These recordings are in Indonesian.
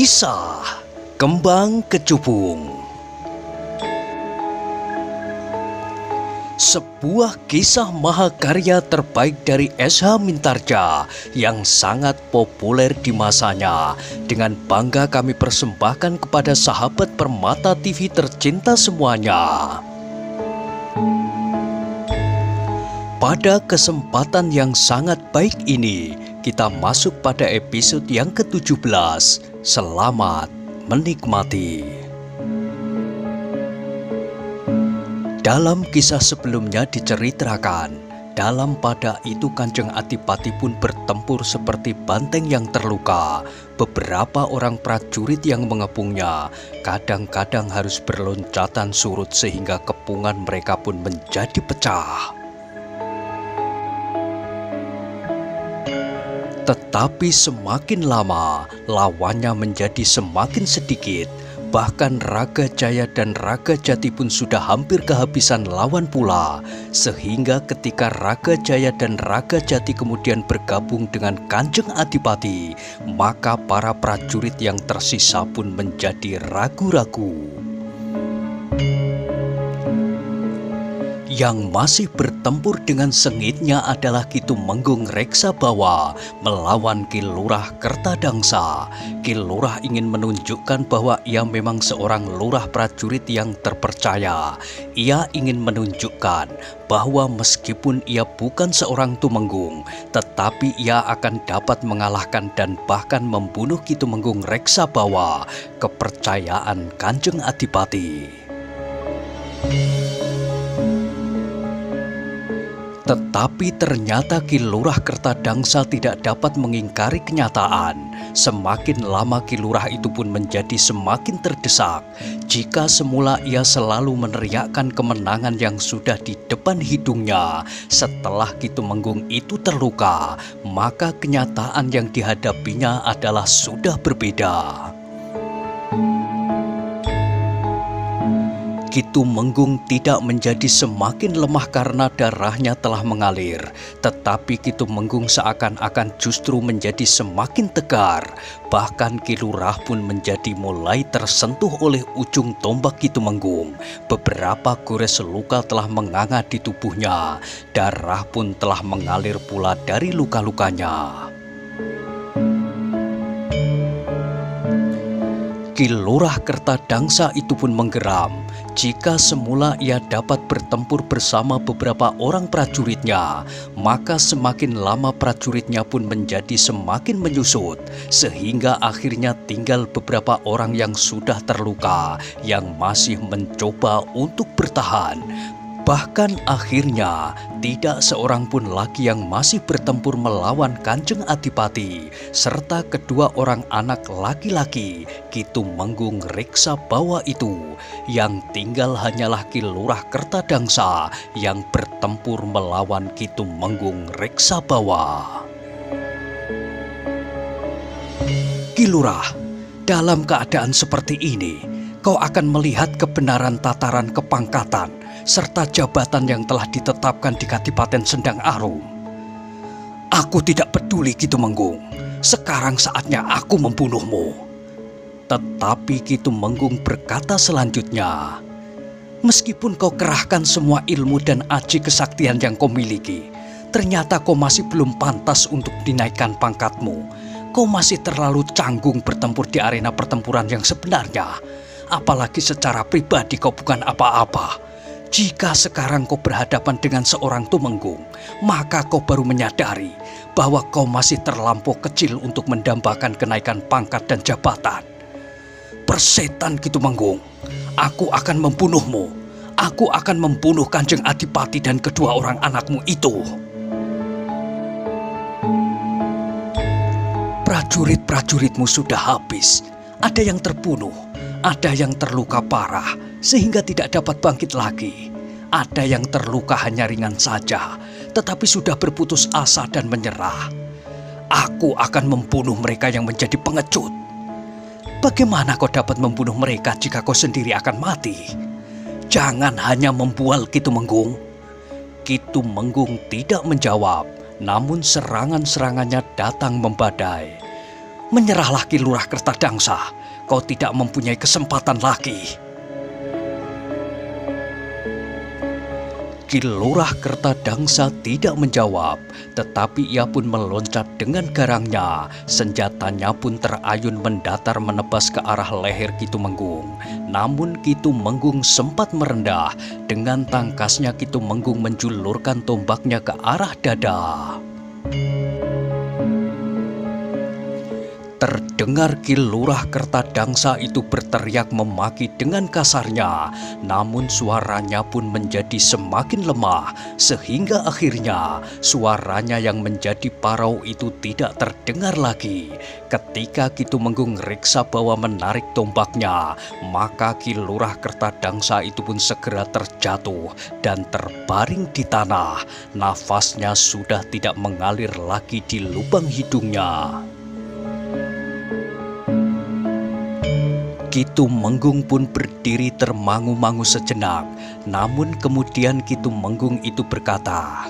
Kisah Kembang Kecubung. Sebuah kisah mahakarya terbaik dari S.H. Mintarja yang sangat populer di masanya. Dengan bangga kami persembahkan kepada sahabat Permata TV tercinta semuanya. Pada kesempatan yang sangat baik ini, kita masuk pada episode yang ke-17. Selamat menikmati. Dalam kisah sebelumnya diceritakan, dalam pada itu Kanjeng Adipati pun bertempur seperti banteng yang terluka. Beberapa orang prajurit yang mengepungnya kadang-kadang harus berloncatan surut sehingga kepungan mereka pun menjadi pecah. Tetapi semakin lama, lawannya menjadi semakin sedikit. Bahkan Raga Jaya dan Raga Jati pun sudah hampir kehabisan lawan pula. Sehingga ketika Raga Jaya dan Raga Jati kemudian bergabung dengan Kanjeng Adipati, maka para prajurit yang tersisa pun menjadi ragu-ragu. Yang masih bertempur dengan sengitnya adalah Ki Tumenggung Reksabawa melawan Ki Lurah Kertadangsa. Ki Lurah ingin menunjukkan bahwa ia memang seorang lurah prajurit yang terpercaya. Ia ingin menunjukkan bahwa meskipun ia bukan seorang Tumenggung, tetapi ia akan dapat mengalahkan dan bahkan membunuh Ki Tumenggung Reksabawa, kepercayaan Kanjeng Adipati. Tetapi ternyata Ki Lurah Kertadangsa tidak dapat mengingkari kenyataan. Semakin lama Ki Lurah itu pun menjadi semakin terdesak. Jika semula ia selalu meneriakkan kemenangan yang sudah di depan hidungnya, setelah Ki Tumenggung itu terluka, maka kenyataan yang dihadapinya adalah sudah berbeda. Ki Tumenggung tidak menjadi semakin lemah karena darahnya telah mengalir, tetapi Ki Tumenggung seakan-akan justru menjadi semakin tegar. Bahkan Ki Lurah pun menjadi mulai tersentuh oleh ujung tombak Ki Tumenggung. Beberapa gores luka telah menganga di tubuhnya, darah pun telah mengalir pula dari luka-lukanya. Ki Lurah Kertadangsa itu pun menggeram. Jika semula ia dapat bertempur bersama beberapa orang prajuritnya, maka semakin lama prajuritnya pun menjadi semakin menyusut, sehingga akhirnya tinggal beberapa orang yang sudah terluka, yang masih mencoba untuk bertahan. Bahkan akhirnya tidak seorang pun lagi yang masih bertempur melawan Kanjeng Adipati serta kedua orang anak laki-laki Ki Tumenggung Reksabawa itu. Yang tinggal hanyalah Ki Lurah Kertadangsa yang bertempur melawan Ki Tumenggung Reksabawa. Ki Lurah, dalam keadaan seperti ini, kau akan melihat kebenaran tataran kepangkatan serta jabatan yang telah ditetapkan di Kadipaten Sendang Arum. Aku tidak peduli Ki Tumenggung, sekarang saatnya aku membunuhmu. Tetapi Ki Tumenggung berkata selanjutnya, meskipun kau kerahkan semua ilmu dan aji kesaktian yang kau miliki, ternyata kau masih belum pantas untuk dinaikkan pangkatmu. Kau masih terlalu canggung bertempur di arena pertempuran yang sebenarnya. Apalagi secara pribadi kau bukan apa-apa. Jika sekarang kau berhadapan dengan seorang Tumenggung, maka kau baru menyadari bahwa kau masih terlampau kecil untuk mendambakan kenaikan pangkat dan jabatan. Persetan Ki Tumenggung, aku akan membunuhmu. Aku akan membunuh Kanjeng Adipati dan kedua orang anakmu itu. Prajurit-prajuritmu sudah habis. Ada yang terbunuh, ada yang terluka parah sehingga tidak dapat bangkit lagi. Ada yang terluka hanya ringan saja, tetapi sudah berputus asa dan menyerah. Aku akan membunuh mereka yang menjadi pengecut. Bagaimana kau dapat membunuh mereka jika kau sendiri akan mati? Jangan hanya membual Ki Tumenggung. Ki Tumenggung tidak menjawab, namun serangan-serangannya datang membadai. Menyerahlah Ki Lurah Kertadangsa, kau tidak mempunyai kesempatan lagi. Ki Lurah Kertadangsa tidak menjawab, tetapi ia pun meloncat dengan garangnya. Senjatanya pun terayun mendatar menebas ke arah leher Ki Tumenggung. Namun Ki Tumenggung sempat merendah. Dengan tangkasnya Ki Tumenggung menjulurkan tombaknya ke arah dada. Terdengar Ki Lurah Kertadangsa itu berteriak memaki dengan kasarnya, namun suaranya pun menjadi semakin lemah, sehingga akhirnya suaranya yang menjadi parau itu tidak terdengar lagi. Ketika Ki Tumenggung Reksabawa menarik tombaknya, maka Ki Lurah Kertadangsa itu pun segera terjatuh dan terbaring di tanah. Nafasnya sudah tidak mengalir lagi di lubang hidungnya. Ki Tumenggung pun berdiri termangu-mangu sejenak, namun kemudian Ki Tumenggung itu berkata,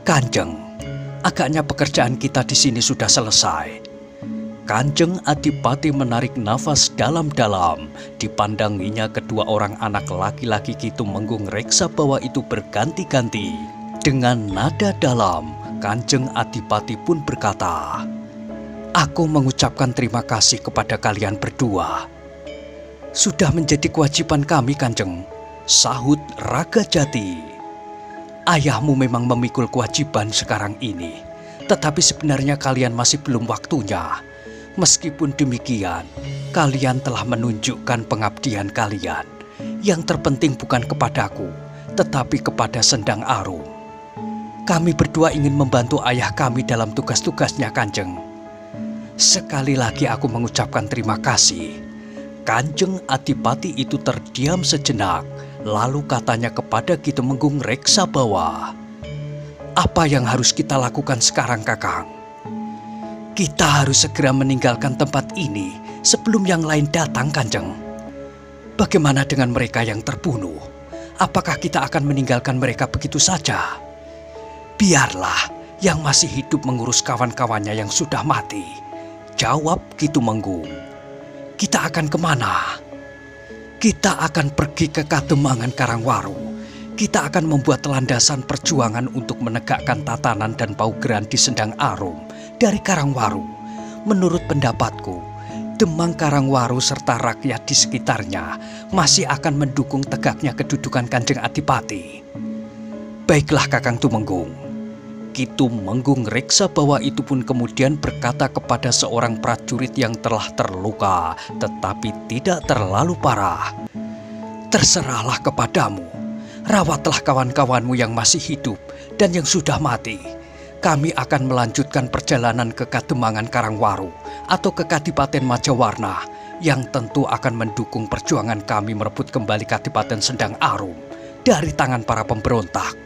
"Kanjeng, agaknya pekerjaan kita di sini sudah selesai." Kanjeng Adipati menarik nafas dalam-dalam. Dipandanginya kedua orang anak laki-laki Ki Tumenggung Reksabawa itu berganti-ganti. Dengan nada dalam, Kanjeng Adipati pun berkata, "Aku mengucapkan terima kasih kepada kalian berdua." "Sudah menjadi kewajiban kami, Kanjeng," sahut Raga Jati. "Ayahmu memang memikul kewajiban sekarang ini, tetapi sebenarnya kalian masih belum waktunya. Meskipun demikian, kalian telah menunjukkan pengabdian kalian. Yang terpenting bukan kepadaku, tetapi kepada Sendang Arum. Kami berdua ingin membantu ayah kami dalam tugas-tugasnya, Kanjeng. Sekali lagi aku mengucapkan terima kasih." Kanjeng Adipati itu terdiam sejenak, lalu katanya kepada Ki Tumenggung Reksabawa, "Apa yang harus kita lakukan sekarang, Kakang?" "Kita harus segera meninggalkan tempat ini sebelum yang lain datang, Kanjeng." "Bagaimana dengan mereka yang terbunuh? Apakah kita akan meninggalkan mereka begitu saja?" "Biarlah yang masih hidup mengurus kawan-kawannya yang sudah mati," jawab Ki Tumenggung. "Kita akan kemana?" "Kita akan pergi ke Kademangan Karangwaru. Kita akan membuat landasan perjuangan untuk menegakkan tatanan dan paugeran di Sendang Arum dari Karangwaru. Menurut pendapatku, Demang Karangwaru serta rakyat di sekitarnya masih akan mendukung tegaknya kedudukan Kanjeng Adipati." "Baiklah Kakang Tumenggung." Ki Tumenggung Reksabawa itu pun kemudian berkata kepada seorang prajurit yang telah terluka tetapi tidak terlalu parah, "Terserahlah kepadamu. Rawatlah kawan-kawanmu yang masih hidup dan yang sudah mati. Kami akan melanjutkan perjalanan ke Kademangan Karangwaru atau ke Kadipaten Majawarna yang tentu akan mendukung perjuangan kami merebut kembali Kadipaten Sendang Arum dari tangan para pemberontak."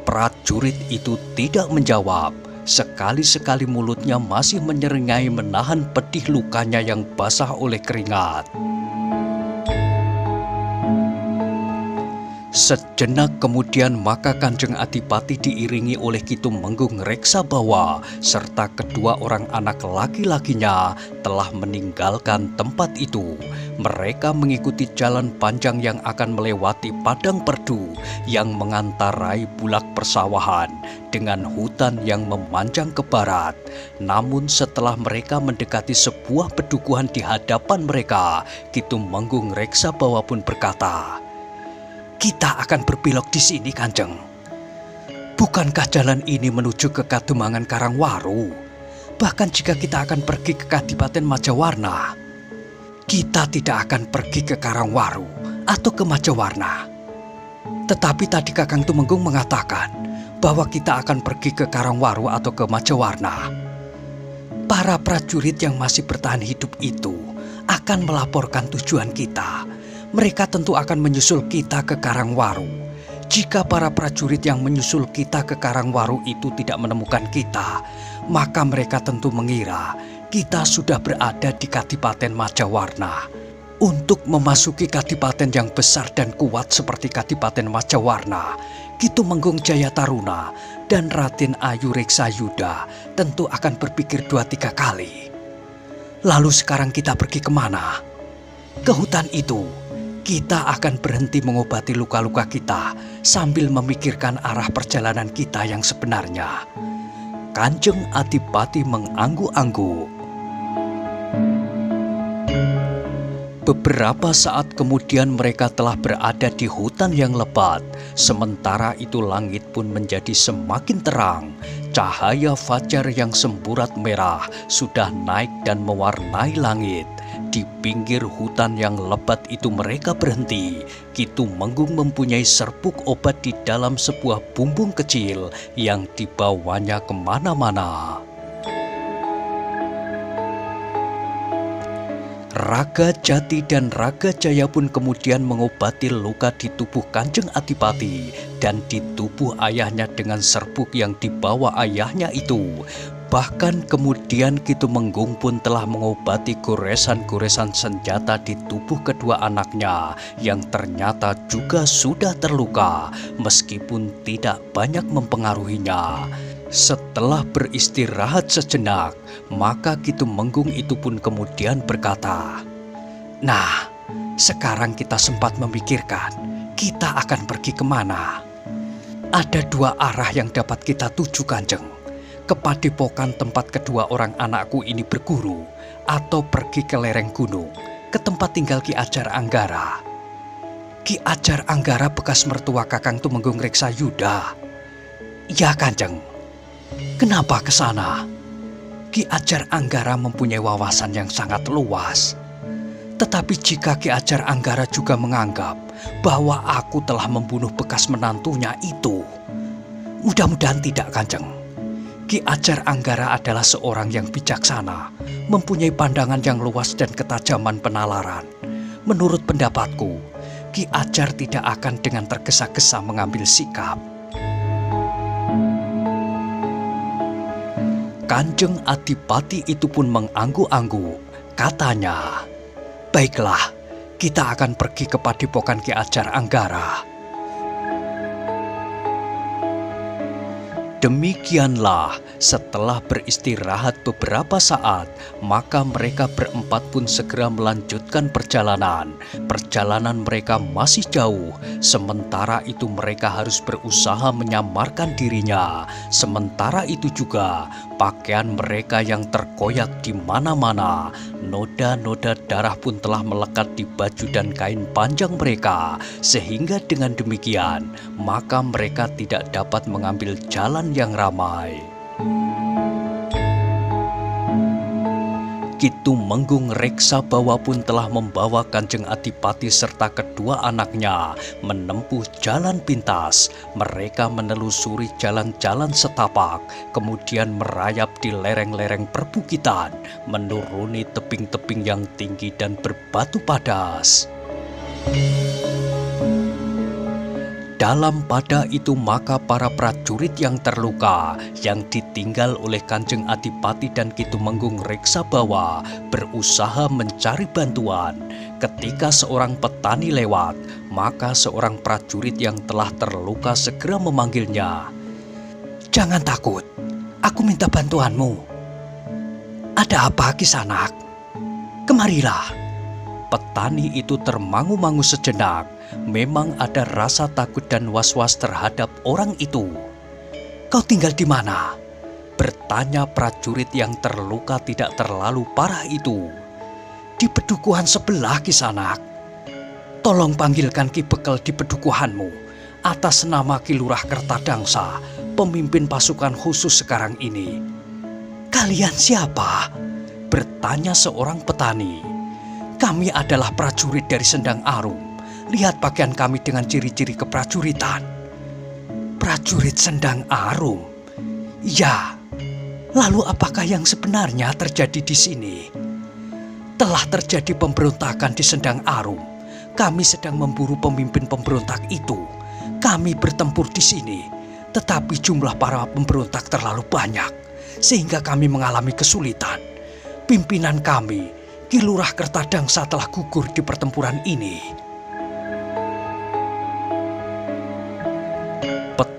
Prajurit itu tidak menjawab. Sekali-sekali mulutnya masih menyeringai menahan pedih lukanya yang basah oleh keringat. Sejenak kemudian maka Kanjeng Adipati diiringi oleh Ki Tumenggung Reksabawa serta kedua orang anak laki-lakinya telah meninggalkan tempat itu. Mereka mengikuti jalan panjang yang akan melewati padang perdu yang mengantarai bulak persawahan dengan hutan yang memanjang ke barat. Namun setelah mereka mendekati sebuah pedukuhan di hadapan mereka, Ki Tumenggung Reksabawa pun berkata, "Kita akan berbelok di sini, Kanjeng. Bukankah jalan ini menuju ke Kademangan Karangwaru? Bahkan jika kita akan pergi ke Kadipaten Majawarna, kita tidak akan pergi ke Karangwaru atau ke Majawarna. Tetapi tadi Kakang Tumenggung mengatakan bahwa kita akan pergi ke Karangwaru atau ke Majawarna. Para prajurit yang masih bertahan hidup itu akan melaporkan tujuan kita. Mereka tentu akan menyusul kita ke Karangwaru. Jika para prajurit yang menyusul kita ke Karangwaru itu tidak menemukan kita, maka mereka tentu mengira kita sudah berada di Kadipaten Majawarna. Untuk memasuki kadipaten yang besar dan kuat seperti Kadipaten Majawarna, Ki Tumenggung Jayataruna dan Raden Ayu Reksayuda tentu akan berpikir 2-3 kali. Lalu sekarang kita pergi kemana? Ke hutan itu. Kita akan berhenti mengobati luka-luka kita sambil memikirkan arah perjalanan kita yang sebenarnya. Kanjeng Adipati mengangguk-angguk. Beberapa saat kemudian mereka telah berada di hutan yang lebat. Sementara itu langit pun menjadi semakin terang. Cahaya fajar yang semburat merah sudah naik dan mewarnai langit. Di pinggir hutan yang lebat itu mereka berhenti. Ki Tumenggung mempunyai serbuk obat di dalam sebuah bumbung kecil yang dibawanya kemana-mana. Raga Jati dan Raga Jaya pun kemudian mengobati luka di tubuh Kanjeng Adipati dan di tubuh ayahnya dengan serbuk yang dibawa ayahnya itu. Bahkan kemudian Ki Tumenggung pun telah mengobati goresan-goresan senjata di tubuh kedua anaknya yang ternyata juga sudah terluka meskipun tidak banyak mempengaruhinya. Setelah beristirahat sejenak, maka Ki Tumenggung itu pun kemudian berkata, "Nah, sekarang kita sempat memikirkan kita akan pergi kemana. Ada dua arah yang dapat kita tuju, Kanjeng. Kepadepokan tempat kedua orang anakku ini berguru, atau pergi ke lereng gunung, ke tempat tinggal Ki Ajar Anggara." "Ki Ajar Anggara bekas mertua Kakang Tumenggung Reksayuda." "Ya, Kanjeng." "Kenapa ke sana?" "Ki Ajar Anggara mempunyai wawasan yang sangat luas. Tetapi jika Ki Ajar Anggara juga menganggap bahwa aku telah membunuh bekas menantunya itu." "Mudah-mudahan tidak, Kanjeng. Ki Ajar Anggara adalah seorang yang bijaksana, mempunyai pandangan yang luas dan ketajaman penalaran. Menurut pendapatku, Ki Ajar tidak akan dengan tergesa-gesa mengambil sikap." Kanjeng Adipati itu pun mengangguk-angguk. Katanya, "Baiklah, kita akan pergi ke padepokan Ki Ajar Anggara." Demikianlah, setelah beristirahat beberapa saat, maka mereka berempat pun segera melanjutkan perjalanan. Perjalanan mereka masih jauh, sementara itu mereka harus berusaha menyamarkan dirinya. Sementara itu juga, pakaian mereka yang terkoyak di mana-mana. Noda-noda darah pun telah melekat di baju dan kain panjang mereka, sehingga dengan demikian, maka mereka tidak dapat mengambil jalan yang ramai. Ki Tumenggung Reksabawa pun telah membawa Kanjeng Adipati serta kedua anaknya menempuh jalan pintas. Mereka menelusuri jalan-jalan setapak, kemudian merayap di lereng-lereng perbukitan, menuruni tebing-tebing yang tinggi dan berbatu padas. Dalam pada itu maka para prajurit yang terluka yang ditinggal oleh Kanjeng Adipati dan Ki Tumenggung Reksabawa berusaha mencari bantuan. Ketika seorang petani lewat, maka seorang prajurit yang telah terluka segera memanggilnya. "Jangan takut, aku minta bantuanmu." "Ada apa, Kisanak?" "Kemarilah." Petani itu termangu-mangu sejenak. Memang ada rasa takut dan was-was terhadap orang itu. "Kau tinggal di mana?" bertanya prajurit yang terluka tidak terlalu parah itu. "Di pedukuhan sebelah, Kisanak." "Tolong panggilkan Ki Bekel di pedukuhanmu atas nama Ki Lurah Kertadangsa, pemimpin pasukan khusus sekarang ini." "Kalian siapa?" bertanya seorang petani. "Kami adalah prajurit dari Sendang Arum. Lihat pakaian kami dengan ciri-ciri keprajuritan." "Prajurit Sendang Arum?" "Ya, lalu apakah yang sebenarnya terjadi di sini?" "Telah terjadi pemberontakan di Sendang Arum. Kami sedang memburu pemimpin pemberontak itu. Kami bertempur di sini, tetapi jumlah para pemberontak terlalu banyak, sehingga kami mengalami kesulitan. Pimpinan kami, Ki Lurah Kertadangsa, telah gugur di pertempuran ini."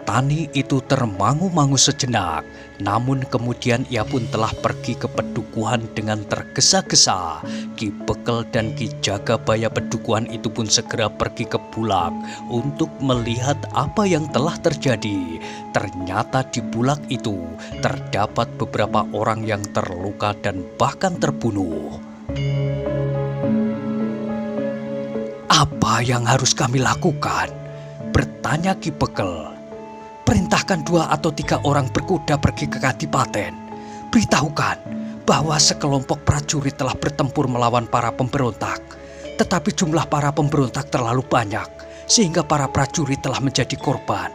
Petani itu termangu-mangu sejenak, namun kemudian ia pun telah pergi ke pedukuhan dengan tergesa-gesa. Ki Bekel dan Ki Jagabaya pedukuhan itu pun segera pergi ke Bulak untuk melihat apa yang telah terjadi. Ternyata di Bulak itu terdapat beberapa orang yang terluka dan bahkan terbunuh. "Apa yang harus kami lakukan?" bertanya Ki Bekel. "Perintahkan 2 atau 3 orang berkuda pergi ke Kadipaten. Beritahukan bahwa sekelompok prajurit telah bertempur melawan para pemberontak. Tetapi jumlah para pemberontak terlalu banyak, sehingga para prajurit telah menjadi korban."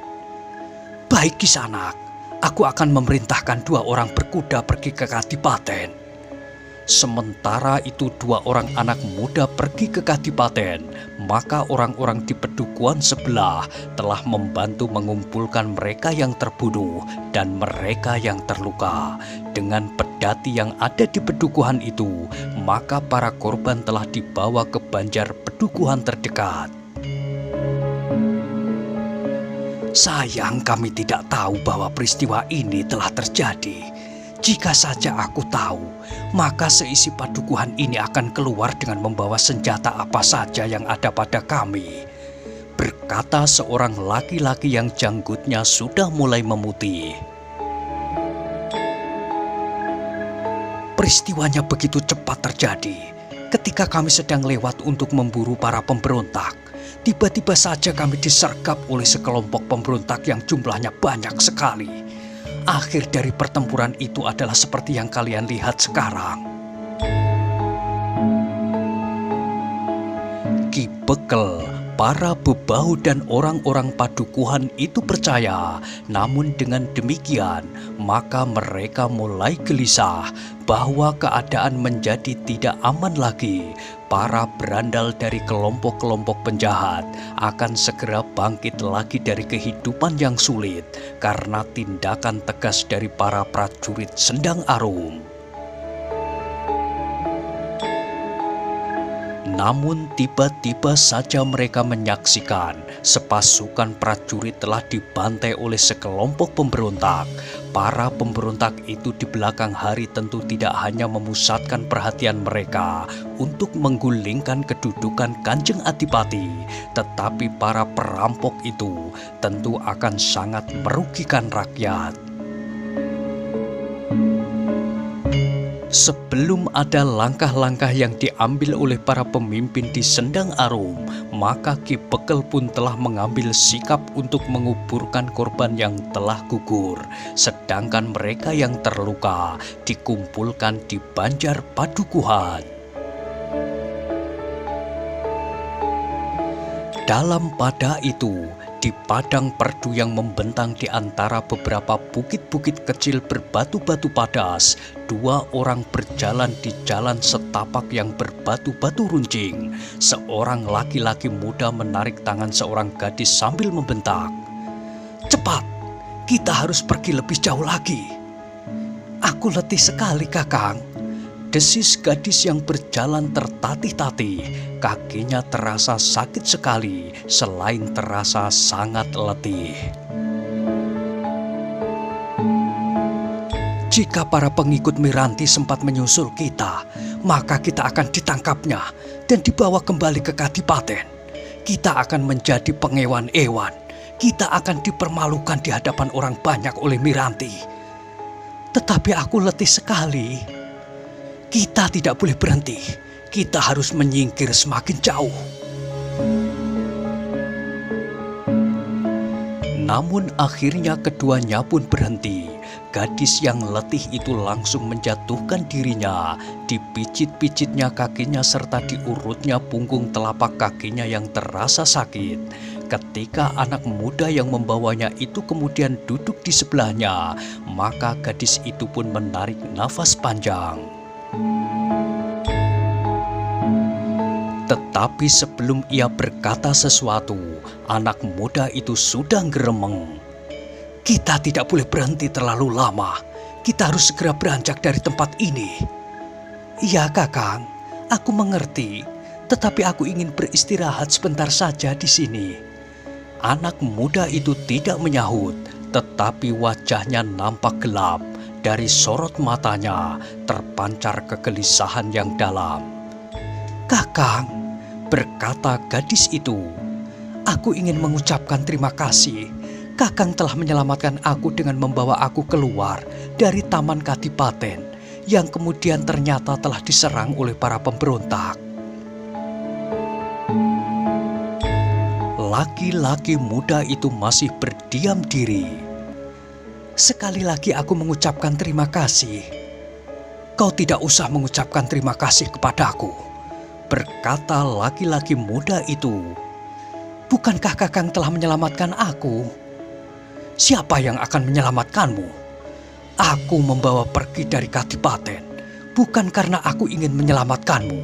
"Baik Kisanak, aku akan memerintahkan 2 orang berkuda pergi ke Kadipaten." Sementara itu 2 orang anak muda pergi ke Kadipaten, maka orang-orang di pedukuhan sebelah telah membantu mengumpulkan mereka yang terbunuh dan mereka yang terluka. Dengan pedati yang ada di pedukuhan itu, maka para korban telah dibawa ke banjar pedukuhan terdekat. "Sayang kami tidak tahu bahwa peristiwa ini telah terjadi. Jika saja aku tahu, maka seisi padukuhan ini akan keluar dengan membawa senjata apa saja yang ada pada kami," berkata seorang laki-laki yang janggutnya sudah mulai memutih. Peristiwanya begitu cepat terjadi. Ketika kami sedang lewat untuk memburu para pemberontak, tiba-tiba saja kami disergap oleh sekelompok pemberontak yang jumlahnya banyak sekali. Akhir dari pertempuran itu adalah seperti yang kalian lihat sekarang. Ki Bekel, para bebahu dan orang-orang padukuhan itu percaya. Namun dengan demikian, maka mereka mulai gelisah bahwa keadaan menjadi tidak aman lagi. Para berandal dari kelompok-kelompok penjahat akan segera bangkit lagi dari kehidupan yang sulit karena tindakan tegas dari para prajurit Sendang Arum. Namun tiba-tiba saja mereka menyaksikan sepasukan prajurit telah dibantai oleh sekelompok pemberontak. Para pemberontak itu di belakang hari tentu tidak hanya memusatkan perhatian mereka untuk menggulingkan kedudukan Kanjeng Adipati, tetapi para perampok itu tentu akan sangat merugikan rakyat. Sebelum ada langkah-langkah yang diambil oleh para pemimpin di Sendang Arum, maka Ki Bekel pun telah mengambil sikap untuk menguburkan korban yang telah gugur, sedangkan mereka yang terluka dikumpulkan di banjar padukuhan. Dalam pada itu, di padang perdu yang membentang di antara beberapa bukit-bukit kecil berbatu-batu padas, 2 orang berjalan di jalan setapak yang berbatu-batu runcing. Seorang laki-laki muda menarik tangan seorang gadis sambil membentak, "Cepat, kita harus pergi lebih jauh lagi." "Aku letih sekali, Kakang," desis gadis yang berjalan tertatih-tatih. Kakinya terasa sakit sekali, selain terasa sangat letih. "Jika para pengikut Miranti sempat menyusul kita, maka kita akan ditangkapnya dan dibawa kembali ke Kadipaten. Kita akan menjadi pengewan-ewan. Kita akan dipermalukan di hadapan orang banyak oleh Miranti. Tetapi aku letih sekali. Kita tidak boleh berhenti. Kita harus menyingkir semakin jauh." Namun akhirnya keduanya pun berhenti. Gadis yang letih itu langsung menjatuhkan dirinya. Dipijit-pijitnya kakinya serta diurutnya punggung telapak kakinya yang terasa sakit. Ketika anak muda yang membawanya itu kemudian duduk di sebelahnya, maka gadis itu pun menarik nafas panjang. Tetapi sebelum ia berkata sesuatu, anak muda itu sudah geremeng. "Kita tidak boleh berhenti terlalu lama. Kita harus segera beranjak dari tempat ini." "Iya, Kakang, aku mengerti. Tetapi aku ingin beristirahat sebentar saja di sini." Anak muda itu tidak menyahut, tetapi wajahnya nampak gelap. Dari sorot matanya terpancar kegelisahan yang dalam. "Kakang," berkata gadis itu, "aku ingin mengucapkan terima kasih. Kakang telah menyelamatkan aku dengan membawa aku keluar dari Taman Kadipaten yang kemudian ternyata telah diserang oleh para pemberontak." Laki-laki muda itu masih berdiam diri. "Sekali lagi aku mengucapkan terima kasih." "Kau tidak usah mengucapkan terima kasih kepadaku," berkata laki-laki muda itu. "Bukankah Kakang telah menyelamatkan aku?" "Siapa yang akan menyelamatkanmu? Aku membawa pergi dari Kadipaten, bukan karena aku ingin menyelamatkanmu,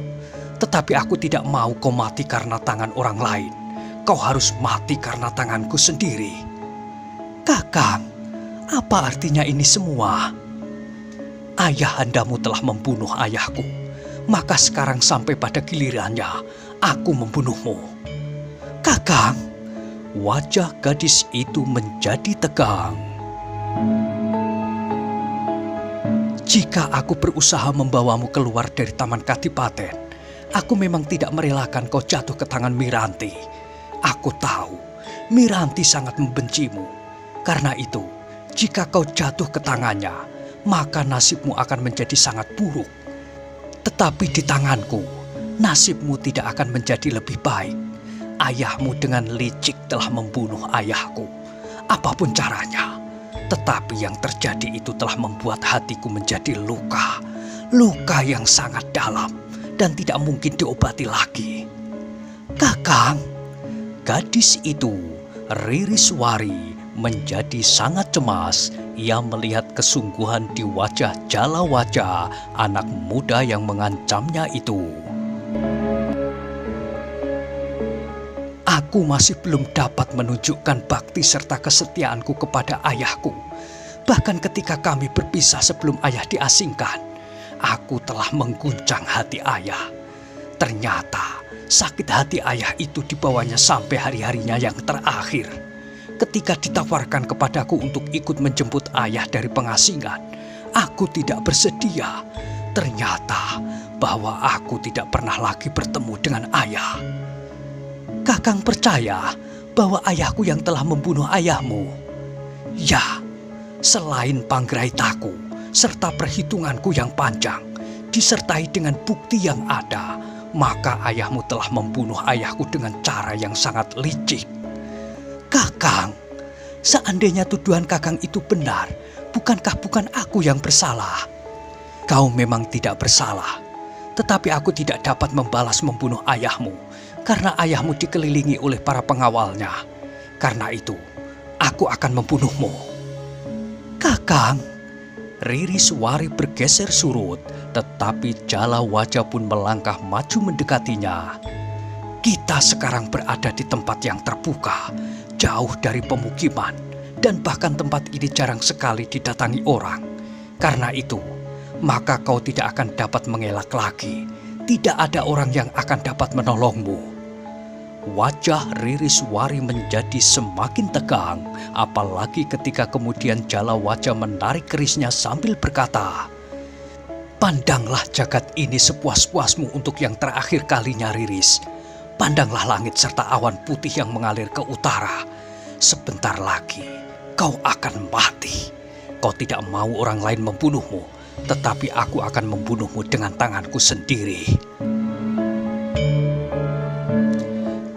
tetapi aku tidak mau kau mati karena tangan orang lain. Kau harus mati karena tanganku sendiri." "Kakang, apa artinya ini semua?" "Ayahandamu telah membunuh ayahku, maka sekarang sampai pada gilirannya aku membunuhmu." "Kakang!" Wajah gadis itu menjadi tegang. "Jika aku berusaha membawamu keluar dari Taman Kadipaten, aku memang tidak merelakan kau jatuh ke tangan Miranti. Aku tahu Miranti sangat membencimu. Karena itu, jika kau jatuh ke tangannya, maka nasibmu akan menjadi sangat buruk. Tetapi di tanganku, nasibmu tidak akan menjadi lebih baik. Ayahmu dengan licik telah membunuh ayahku, apapun caranya. Tetapi yang terjadi itu telah membuat hatiku menjadi luka. Luka yang sangat dalam dan tidak mungkin diobati lagi." "Kakang!" Gadis itu, Ririswari, menjadi sangat cemas. Ia melihat kesungguhan di wajah Jalawaja, anak muda yang mengancamnya itu. "Aku masih belum dapat menunjukkan bakti serta kesetiaanku kepada ayahku. Bahkan ketika kami berpisah sebelum ayah diasingkan, aku telah mengguncang hati ayah. Ternyata sakit hati ayah itu dibawanya sampai hari-harinya yang terakhir. Ketika ditawarkan kepadaku untuk ikut menjemput ayah dari pengasingan, aku tidak bersedia. Ternyata bahwa aku tidak pernah lagi bertemu dengan ayah." "Kakang percaya bahwa ayahku yang telah membunuh ayahmu?" "Ya, selain Panggraitaku serta perhitunganku yang panjang, disertai dengan bukti yang ada, maka ayahmu telah membunuh ayahku dengan cara yang sangat licik." "Kakang, seandainya tuduhan Kakang itu benar, bukankah bukan aku yang bersalah?" "Kau memang tidak bersalah, tetapi aku tidak dapat membalas membunuh ayahmu, karena ayahmu dikelilingi oleh para pengawalnya. Karena itu, aku akan membunuhmu." "Kakang!" Ririswari bergeser surut, tetapi Jalawaja pun melangkah maju mendekatinya. "Kita sekarang berada di tempat yang terbuka, jauh dari pemukiman, dan bahkan tempat ini jarang sekali didatangi orang. Karena itu, maka kau tidak akan dapat mengelak lagi. Tidak ada orang yang akan dapat menolongmu." Wajah Ririswari menjadi semakin tegang, apalagi ketika kemudian Jalawaja menarik kerisnya sambil berkata, "Pandanglah jagat ini sepuas-puasmu untuk yang terakhir kalinya, Riris. Pandanglah langit serta awan putih yang mengalir ke utara. Sebentar lagi kau akan mati. Kau tidak mau orang lain membunuhmu, tetapi aku akan membunuhmu dengan tanganku sendiri."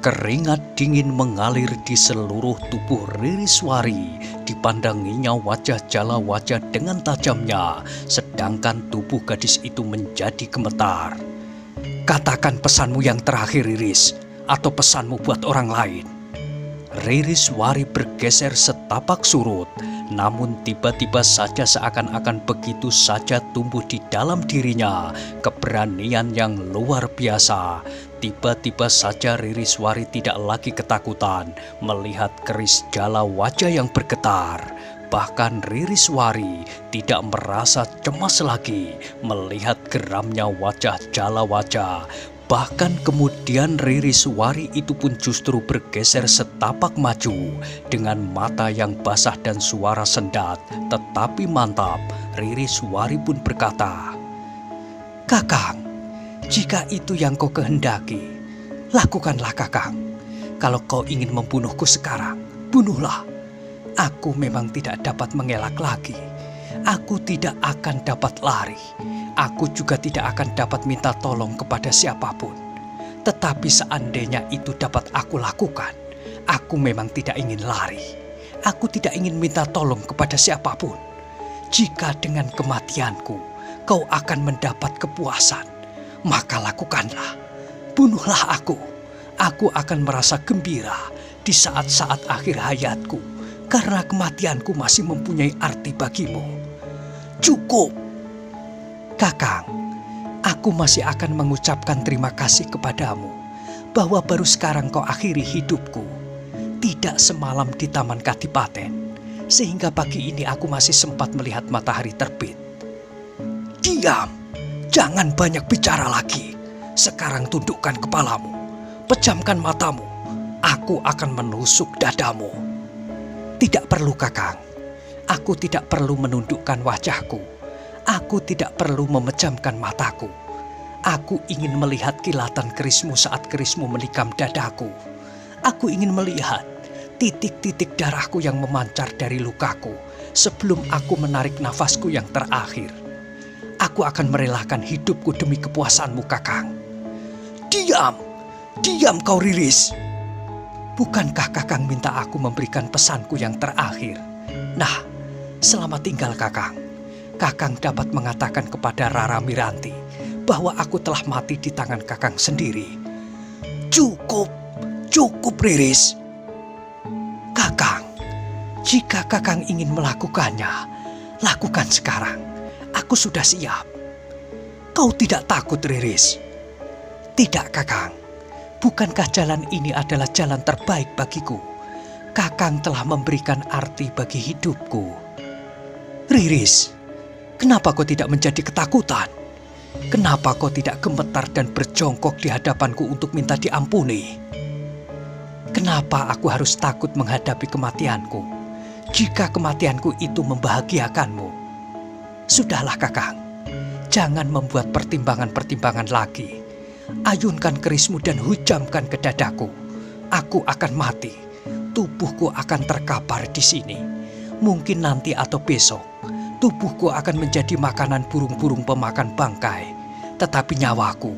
Keringat dingin mengalir di seluruh tubuh Ririswari. Dipandanginya wajah Jalawaja dengan tajamnya, sedangkan tubuh gadis itu menjadi gemetar. "Katakan pesanmu yang terakhir, Riris, atau pesanmu buat orang lain." Ririswari bergeser setapak surut, namun tiba-tiba saja seakan-akan begitu saja tumbuh di dalam dirinya keberanian yang luar biasa. Tiba-tiba saja Ririswari tidak lagi ketakutan melihat keris Jalawaja yang bergetar. Bahkan Ririswari tidak merasa cemas lagi melihat geramnya wajah Jalawaja. Bahkan kemudian Ririswari itu pun justru bergeser setapak maju dengan mata yang basah dan suara sendat tetapi mantap. Ririswari pun berkata, "Kakang, jika itu yang kau kehendaki, lakukanlah Kakang. Kalau kau ingin membunuhku sekarang, bunuhlah. Aku memang tidak dapat mengelak lagi. Aku tidak akan dapat lari. Aku juga tidak akan dapat minta tolong kepada siapapun. Tetapi seandainya itu dapat aku lakukan, aku memang tidak ingin lari. Aku tidak ingin minta tolong kepada siapapun. Jika dengan kematianku kau akan mendapat kepuasan, maka lakukanlah. Bunuhlah aku. Aku akan merasa gembira di saat-saat akhir hayatku, karena kematianku masih mempunyai arti bagimu." "Cukup, Kakang. Aku masih akan mengucapkan terima kasih kepadamu bahwa baru sekarang kau akhiri hidupku. Tidak semalam di Taman Kadipaten, sehingga pagi ini aku masih sempat melihat matahari terbit." "Diam, jangan banyak bicara lagi. Sekarang tundukkan kepalamu, pejamkan matamu. Aku akan menusuk dadamu." "Tidak perlu, Kakang. Aku tidak perlu menundukkan wajahku. Aku tidak perlu memejamkan mataku. Aku ingin melihat kilatan kerismu saat kerismu menikam dadaku. Aku ingin melihat titik-titik darahku yang memancar dari lukaku sebelum aku menarik nafasku yang terakhir. Aku akan merelakan hidupku demi kepuasanmu, Kakang." "Diam, diam kau Riris. Bukankah Kakang minta aku memberikan pesanku yang terakhir? Nah, selamat tinggal Kakang. Kakang dapat mengatakan kepada Rara Miranti bahwa aku telah mati di tangan Kakang sendiri." "Cukup, cukup Riris. Kakang, jika Kakang ingin melakukannya, lakukan sekarang. Aku sudah siap." "Kau tidak takut, Riris?" "Tidak, Kakang. Bukankah jalan ini adalah jalan terbaik bagiku? Kakang telah memberikan arti bagi hidupku." "Riris, kenapa kau tidak menjadi ketakutan? Kenapa kau tidak gemetar dan berjongkok di hadapanku untuk minta diampuni? Kenapa aku harus takut menghadapi kematianku jika kematianku itu membahagiakanmu? Sudahlah Kakang, jangan membuat pertimbangan-pertimbangan lagi. Ayunkan kerismu dan hujamkan ke dadaku. Aku akan mati. Tubuhku akan terkapar di sini. Mungkin nanti atau besok tubuhku akan menjadi makanan burung-burung pemakan bangkai. Tetapi nyawaku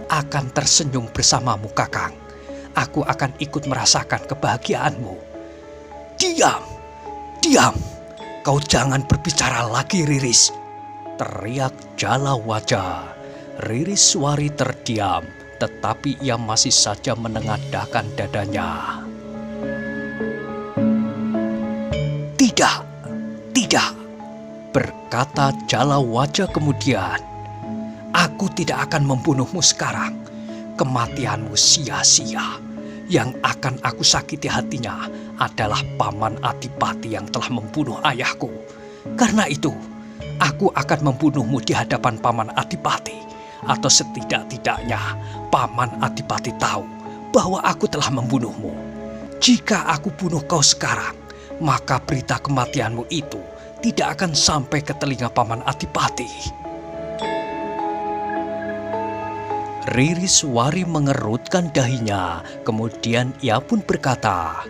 akan tersenyum bersamamu, Kakang. Aku akan ikut merasakan kebahagiaanmu." "Diam, diam. Kau jangan berbicara lagi, Riris," teriak Jalawaja. Ririswari terdiam, tetapi ia masih saja menengadahkan dadanya. "Tidak, tidak," berkata Jalawaja kemudian. "Aku tidak akan membunuhmu sekarang. Kematianmu sia-sia. Yang akan aku sakiti hatinya adalah Paman Adipati yang telah membunuh ayahku. Karena itu, aku akan membunuhmu di hadapan Paman Adipati. Atau setidak-tidaknya Paman Adipati tahu bahwa aku telah membunuhmu. Jika aku bunuh kau sekarang, maka berita kematianmu itu tidak akan sampai ke telinga Paman Adipati." Ririswari mengerutkan dahinya, kemudian ia pun berkata,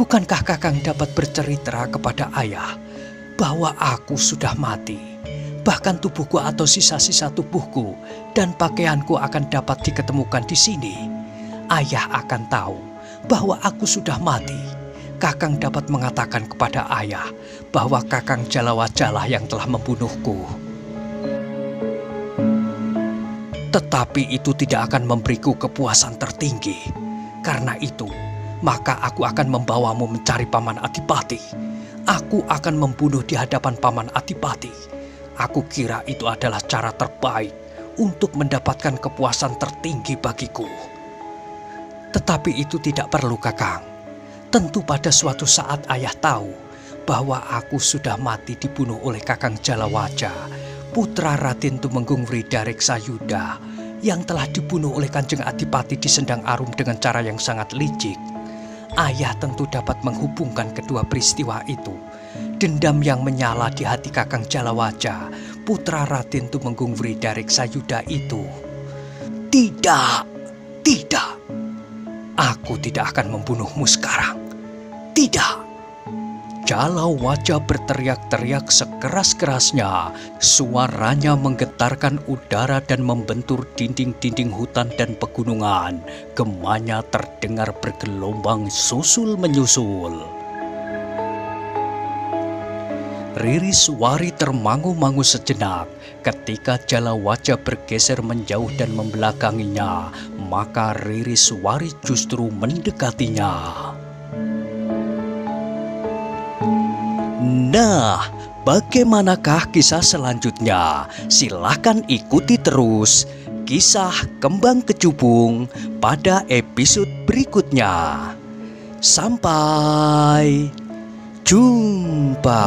"Bukankah Kakang dapat bercerita kepada ayah bahwa aku sudah mati? Bahkan tubuhku atau sisa-sisa tubuhku dan pakaianku akan dapat diketemukan di sini. Ayah akan tahu bahwa aku sudah mati. Kakang dapat mengatakan kepada ayah bahwa Kakang Jalawajalah yang telah membunuhku. Tetapi itu tidak akan memberiku kepuasan tertinggi. Karena itu, maka aku akan membawamu mencari Paman Adipati. Aku akan membunuh di hadapan Paman Adipati. Aku kira itu adalah cara terbaik untuk mendapatkan kepuasan tertinggi bagiku. Tetapi itu tidak perlu, Kakang. Tentu pada suatu saat ayah tahu bahwa aku sudah mati dibunuh oleh Kakang Jalawaja, putra Raden Tumenggung Wridareksayuda, yang telah dibunuh oleh Kanjeng Adipati di Sendang Arum dengan cara yang sangat licik. Ayah tentu dapat menghubungkan kedua peristiwa itu. Dendam yang menyala di hati Kakang Jalawaja, putra Raden Tumenggung Wridarik Sayuda itu. Tidak, tidak. Aku tidak akan membunuhmu sekarang. Tidak. Jalawaja berteriak-teriak sekeras-kerasnya. Suaranya menggetarkan udara dan membentur dinding-dinding hutan dan pegunungan. Gemanya terdengar bergelombang susul menyusul. Ririswari termangu-mangu sejenak. Ketika Jalawaja bergeser menjauh dan membelakanginya, maka Ririswari justru mendekatinya. Nah, bagaimanakah kisah selanjutnya? Silahkan ikuti terus kisah Kembang Kecubung pada episode berikutnya. Sampai jumpa.